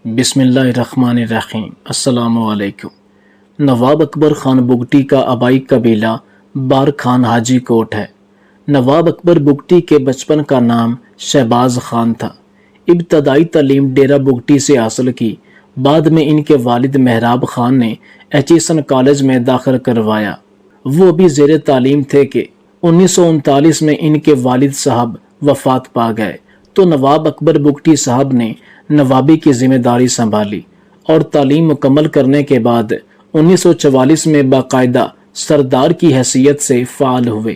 بسم اللہ الرحمن الرحیم۔ السلام علیکم۔ نواب اکبر خان بگٹی کا آبائی قبیلہ بار خان حاجی کوٹ ہے۔ نواب اکبر بگٹی کے بچپن کا نام شہباز خان تھا۔ ابتدائی تعلیم ڈیرہ بگٹی سے حاصل کی، بعد میں ان کے والد مہراب خان نے ایچیسن کالج میں داخل کروایا۔ وہ ابھی زیر تعلیم تھے کہ 1939 میں ان کے والد صاحب وفات پا گئے تو نواب اکبر بگٹی صاحب نے نوابی کی ذمہ داری سنبھالی اور تعلیم مکمل کرنے کے بعد 1944 میں باقاعدہ سردار کی حیثیت سے فعال ہوئے۔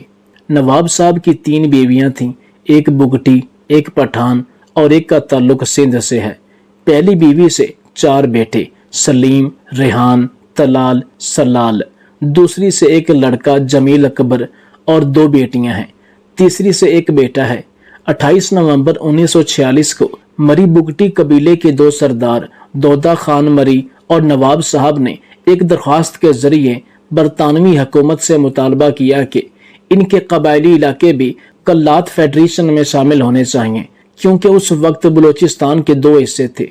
نواب صاحب کی 3 بیویاں تھیں، ایک بگٹی، ایک پٹھان اور ایک کا تعلق سندھ سے ہے۔ پہلی بیوی سے 4 بیٹے سلیم، ریحان، طلال، سلال، دوسری سے ایک لڑکا جمیل اکبر اور 2 بیٹیاں ہیں، تیسری سے ایک بیٹا ہے۔ 28 نومبر 1946 کو مری بگٹی قبیلے کے 2 سردار دودا خان مری اور نواب صاحب نے ایک درخواست کے ذریعے برطانوی حکومت سے مطالبہ کیا کہ ان کے قبائلی علاقے بھی کلات فیڈریشن میں شامل ہونے چاہیے، کیونکہ اس وقت بلوچستان کے 2 حصے تھے،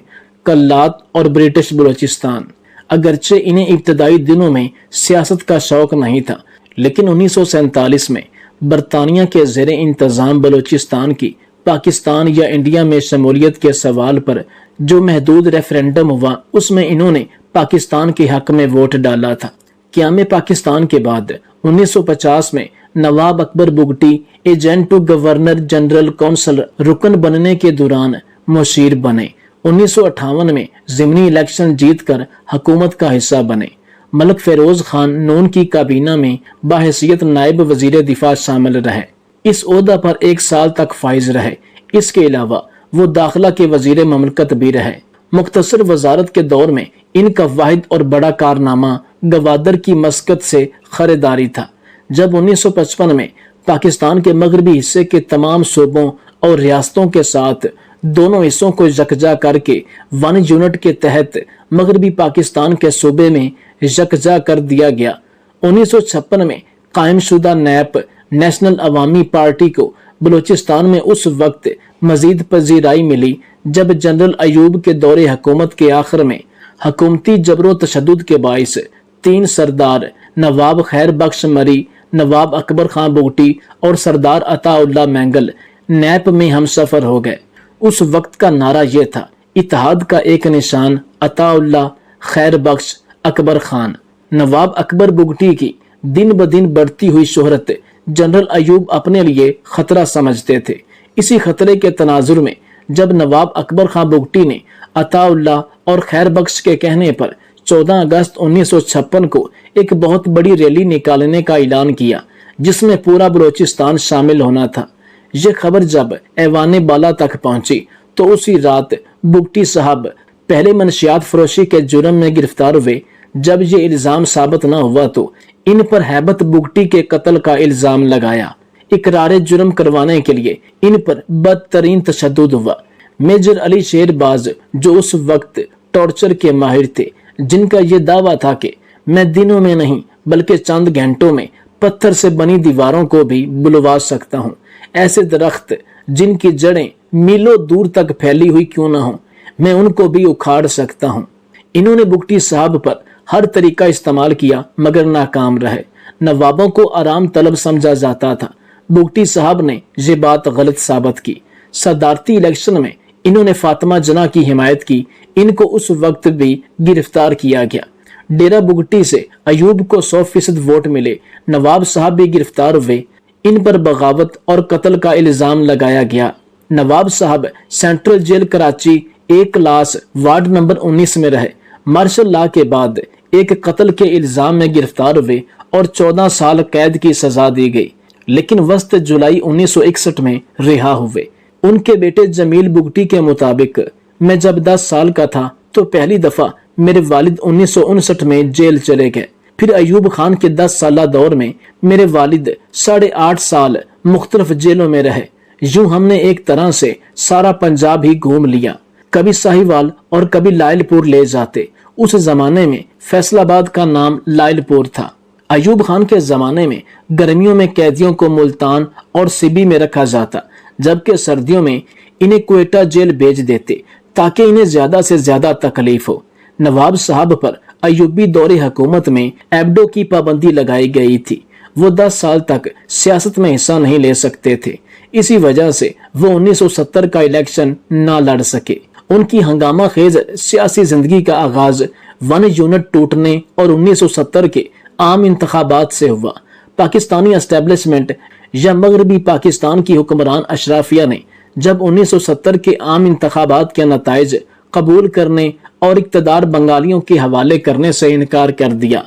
کلات اور برٹش بلوچستان۔ اگرچہ انہیں ابتدائی دنوں میں سیاست کا شوق نہیں تھا، لیکن 1947 میں برطانیہ کے زیر انتظام بلوچستان کی پاکستان یا انڈیا میں شمولیت کے سوال پر جو محدود ریفرنڈم ہوا، اس میں انہوں نے پاکستان کے حق میں ووٹ ڈالا تھا۔ قیام پاکستان کے بعد 1950 میں Nawab Akbar Bugti agent to governor general council رکن بننے کے دوران مشیر بنے۔ 1958 میں ضمنی الیکشن جیت کر حکومت کا حصہ بنے۔ ملک فیروز خان نون کی کابینہ میں بحیثیت نائب وزیر دفاع شامل رہے۔ اس عہدہ پر 1 سال تک فائز رہے۔ اس کے علاوہ وہ داخلہ کے وزیر مملکت بھی رہے۔ مختصر وزارت کے دور میں ان کا واحد اور بڑا کارنامہ گوادر کی مسقط سے خریداری تھا۔ جب 1955 میں پاکستان کے مغربی حصے کے تمام صوبوں اور ریاستوں کے ساتھ دونوں حصوں کو یکجا کر کے 1 یونٹ کے تحت مغربی پاکستان کے صوبے میں یکجا کر دیا گیا، 1956 میں قائم شدہ نیپ نیشنل عوامی پارٹی کو بلوچستان میں اس وقت مزید پذیرائی ملی جب جنرل ایوب کے دور حکومت کے آخر میں حکومتی جبر و تشدد کے باعث 3 سردار نواب خیر بخش مری، نواب اکبر خان بگٹی اور سردار عطا اللہ مینگل نیپ میں ہم سفر ہو گئے۔ اس وقت کا نعرہ یہ تھا، اتحاد کا ایک نشان، عطا اللہ، خیر بخش، اکبر خان۔ نواب اکبر بگٹی کی دن بدن بڑھتی ہوئی شہرت جنرل ایوب اپنے لیے خطرہ سمجھتے تھے۔ اسی خطرے کے تناظر میں جب نواب اکبر خان بگٹی نے عطا اللہ اور خیر بخش کے کہنے پر 14 اگست 1956 کو ایک بہت بڑی ریلی نکالنے کا اعلان کیا، جس میں پورا بلوچستان شامل ہونا تھا۔ یہ خبر جب ایوان بالا تک پہنچی تو اسی رات بگٹی صاحب پہلے منشیات فروشی کے جرم میں گرفتار ہوئے۔ جب یہ الزام ثابت نہ ہوا تو ان پر ہیبت بگٹی کے قتل کا الزام لگایا۔ اقرار جرم کروانے کے لیے ان پر بدترین تشدد ہوا۔ میجر علی شیر باز جو اس وقت ٹارچر کے ماہر تھے، جن کا یہ دعویٰ تھا کہ میں دنوں میں نہیں بلکہ چند گھنٹوں میں پتھر سے بنی دیواروں کو بھی بلوا سکتا ہوں، ایسے درخت جن کی جڑیں میلوں دور تک پھیلی ہوئی کیوں نہ ہوں، میں ان کو بھی اکھاڑ سکتا ہوں۔ انہوں نے بگٹی صاحب پر ہر طریقہ استعمال کیا مگر ناکام رہے۔ نوابوں کو آرام طلب سمجھا جاتا تھا، بگٹی صاحب نے یہ بات غلط ثابت کی۔ صدارتی الیکشن میں انہوں نے فاطمہ جناح کی حمایت کی، ان کو اس وقت بھی گرفتار کیا گیا۔ ڈیرہ بگٹی سے ایوب کو 100% ووٹ ملے، نواب صاحب بھی گرفتار ہوئے، ان پر بغاوت اور قتل کا الزام لگایا گیا۔ نواب صاحب central jail Karachi 1 class ward number 19 میں رہے۔ مارشل لا کے بعد ایک قتل کے الزام میں گرفتار ہوئے اور 14 سال قید کی سزا دی گئی، لیکن وسط جولائی 1961 میں رہا ہوئے۔ ان کے بیٹے جمیل بگٹی کے مطابق میں جب 10 سال کا تھا تو پہلی دفعہ میرے والد 1959 میں جیل چلے گئے۔ پھر ایوب خان کے 10 سالہ دور میں میرے والد 8.5 سال مختلف جیلوں میں رہے۔ یوں ہم نے ایک طرح سے سارا پنجاب ہی گھوم لیا، کبھی ساہیوال اور کبھی لائل پور لے جاتے۔ اس زمانے میں فیصل آباد کا نام لائل پور تھا۔ ایوب خان کے زمانے میں گرمیوں میں قیدیوں کو ملتان اور سبی میں رکھا جاتا، جبکہ سردیوں میں انہیں کوئٹہ جیل بھیج دیتے تاکہ انہیں زیادہ سے زیادہ تکلیف ہو۔ نواب صاحب پر ایوبی دور حکومت میں ایبڈو کی پابندی لگائی گئی تھی۔ وہ 10 سال تک سیاست میں حصہ نہیں لے سکتے تھے، اسی وجہ سے وہ 1970 کا الیکشن نہ لڑ سکے۔ ان کی ہنگامہ خیز سیاسی زندگی کا آغاز 1 یونٹ ٹوٹنے اور 1970 کے عام انتخابات سے ہوا۔ پاکستانی اسٹیبلشمنٹ یا مغربی پاکستان کی حکمران اشرافیہ نے جب 1970 کے عام انتخابات کے نتائج قبول کرنے اور اقتدار بنگالیوں کے حوالے کرنے سے انکار کر دیا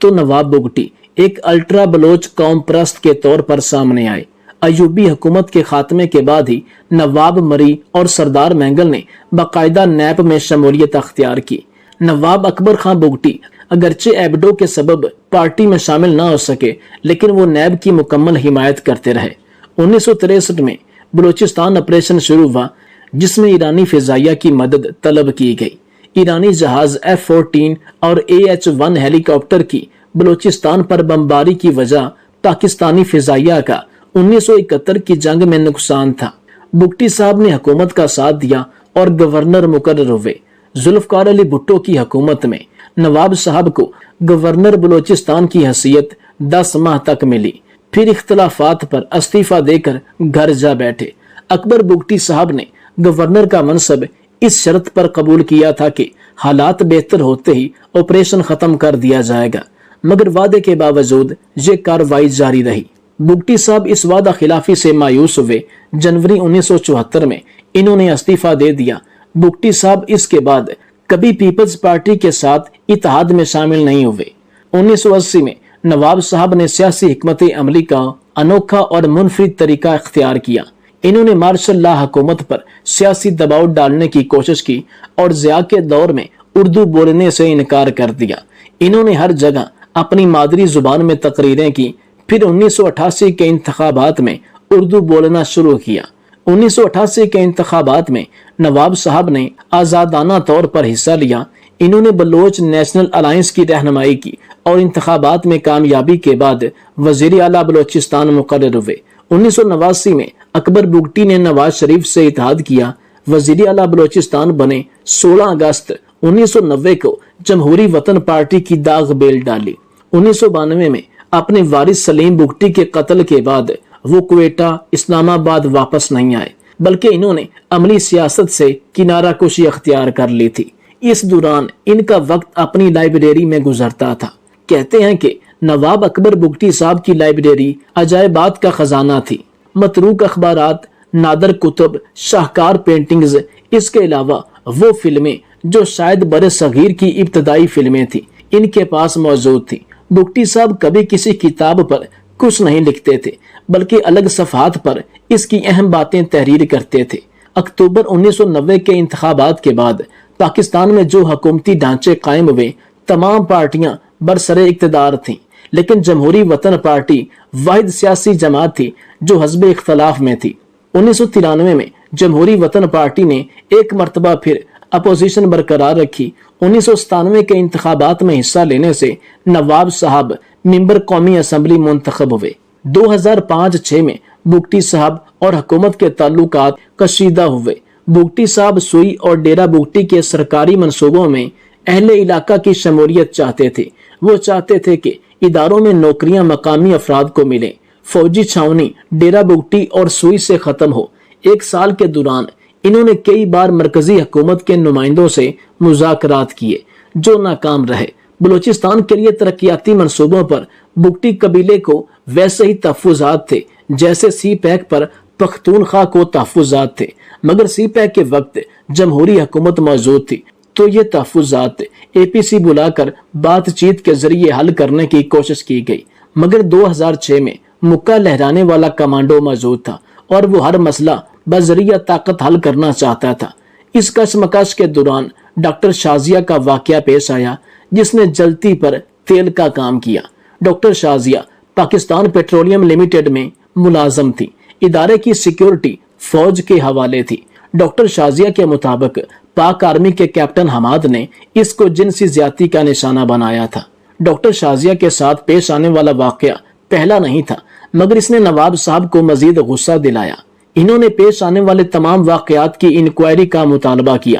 تو نواب بگٹی ایک الٹرا بلوچ قوم پرست کے طور پر سامنے آئے۔ ایوبی حکومت کے خاتمے کے بعد ہی نواب مری اور سردار مینگل نے باقاعدہ نیب میں شمولیت اختیار کی۔ نواب اکبر خان بگٹی اگرچہ ایبڈو کے سبب پارٹی میں شامل نہ ہو سکے، لیکن وہ نیب کی مکمل حمایت کرتے رہے۔ 1963 میں بلوچستان آپریشن شروع ہوا، جس میں ایرانی فضائیہ کی مدد طلب کی گئی۔ ایرانی جہاز F-14 اور AH-1 ہیلی کاپٹر کی بلوچستان پر بمباری کی وجہ پاکستانی فضائیہ کا 1971 کی جنگ میں نقصان تھا۔ بگٹی صاحب نے حکومت کا ساتھ دیا اور گورنر مقرر ہوئے۔ ذوالفقار علی بھٹو کی حکومت میں نواب صاحب کو گورنر بلوچستان کی حیثیت 10 ماہ تک ملی، پھر اختلافات پر استعفیٰ دے کر گھر جا بیٹھے۔ اکبر بگٹی صاحب نے گورنر کا منصب اس شرط پر قبول کیا تھا کہ حالات بہتر ہوتے ہی آپریشن ختم کر دیا جائے گا، مگر وعدے کے باوجود یہ کارروائی جاری رہی۔ بگٹی صاحب اس وعدہ خلافی سے مایوس ہوئے۔ جنوری 1974 میں انہوں نے استعفیٰ دے دیا۔ بگٹی صاحب اس کے بعد کبھی پیپلز پارٹی کے ساتھ اتحاد میں شامل نہیں ہوئے۔ 1980 میں نواب صاحب نے سیاسی حکمت عملی کا انوکھا اور منفرد طریقہ اختیار کیا۔ انہوں نے مارشل لا حکومت پر سیاسی دباؤ ڈالنے کی کوشش کی اور ضیاء کے دور میں اردو بولنے سے انکار کر دیا۔ انہوں نے ہر جگہ اپنی مادری زبان میں تقریریں کی، پھر 1988 کے انتخابات میں اردو بولنا شروع کیا۔ 1988 کے انتخابات میں نواب صاحب نے آزادانہ طور پر حصہ لیا۔ انہوں نے بلوچ نیشنل الائنس کی رہنمائی کی اور انتخابات میں کامیابی کے بعد وزیر اعلیٰ بلوچستان مقرر ہوئے۔ 1989 میں اکبر بگٹی نے نواز شریف سے اتحاد کیا، وزیر اعلیٰ بلوچستان بنے۔ 16 اگست 1990 کو جمہوری وطن پارٹی کی داغ بیل ڈالی۔ 1992 میں اپنے وارث سلیم بگٹی کے قتل کے بعد وہ کوئٹہ، اسلام آباد واپس نہیں آئے، بلکہ انہوں نے عملی سیاست سے کنارہ کشی اختیار کر لی تھی۔ اس دوران ان کا وقت اپنی لائبریری میں گزرتا تھا۔ کہتے ہیں کہ نواب اکبر بگٹی صاحب کی لائبریری عجائبات کا خزانہ تھی۔ متروک اخبارات، نادر کتب، شاہکار پینٹنگز، اس کے علاوہ وہ فلمیں جو شاید برِ صغیر کی ابتدائی فلمیں تھیں، ان کے پاس موجود تھی۔ بگٹی صاحب کبھی کسی کتاب پر کچھ نہیں لکھتے تھے، بلکہ الگ صفحات پر اس کی اہم باتیں تحریر کرتے تھے۔ اکتوبر 1990 کے انتخابات کے بعد پاکستان میں جو حکومتی ڈھانچے قائم ہوئے، تمام پارٹیاں برسر اقتدار تھیں، لیکن جمہوری وطن پارٹی واحد سیاسی جماعت تھی جو حزب اختلاف میں تھی۔ 1993 میں جمہوری وطن پارٹی نے ایک مرتبہ پھر اپوزیشن برقرار رکھی۔ 1997 کے انتخابات میں حصہ لینے سے نواب صاحب ممبر قومی اسمبلی منتخب ہوئے۔ 2005-06 میں بگٹی صاحب اور حکومت کے تعلقات کشیدہ ہوئے۔ بگٹی صاحب سوئی اور ڈیرہ بگٹی کے سرکاری منصوبوں میں اہل علاقہ کی شمولیت چاہتے تھے۔ وہ چاہتے تھے کہ اداروں میں نوکریاں مقامی افراد کو ملیں، فوجی چھاونی ڈیرہ بگٹی اور سوئی سے ختم ہو۔ 1 سال کے دوران انہوں نے کئی بار مرکزی حکومت کے نمائندوں سے مذاکرات کیے، جو ناکام رہے۔ بلوچستان کے لیے ترقیاتی منصوبوں پر بگٹی قبیلے کو ویسے ہی تحفظات تھے جیسے سی پیک پر پختونخوا کو تحفظات تھے، مگر سی پیک کے وقت جمہوری حکومت موجود تھی تو یہ تحفظات APC بلا کر بات چیت کے ذریعے حل کرنے کی کوشش کی گئی، مگر 2006 میں مکہ لہرانے والا کمانڈو موجود تھا اور وہ ہر مسئلہ بذریعہ طاقت حل کرنا چاہتا تھا۔ اس کشمکش کے دوران ڈاکٹر شازیہ کا واقعہ پیش آیا، جس نے جلتی پر تیل کا کام کیا۔ Doctor Shazia Pakistan petroleum limited میں ملازم تھی۔ ادارے کی سیکیورٹی فوج کے حوالے تھی۔ ڈاکٹر شازیہ کے مطابق پاک آرمی کے کیپٹن حماد نے اس کو جنسی زیادتی کا نشانہ بنایا تھا۔ ڈاکٹر شازیہ کے ساتھ پیش آنے والا واقعہ پہلا نہیں تھا، مگر اس نے نواب صاحب کو مزید غصہ دلایا۔ انہوں نے پیش آنے والے تمام واقعات کی انکوائری کا مطالبہ کیا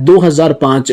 2005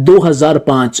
2005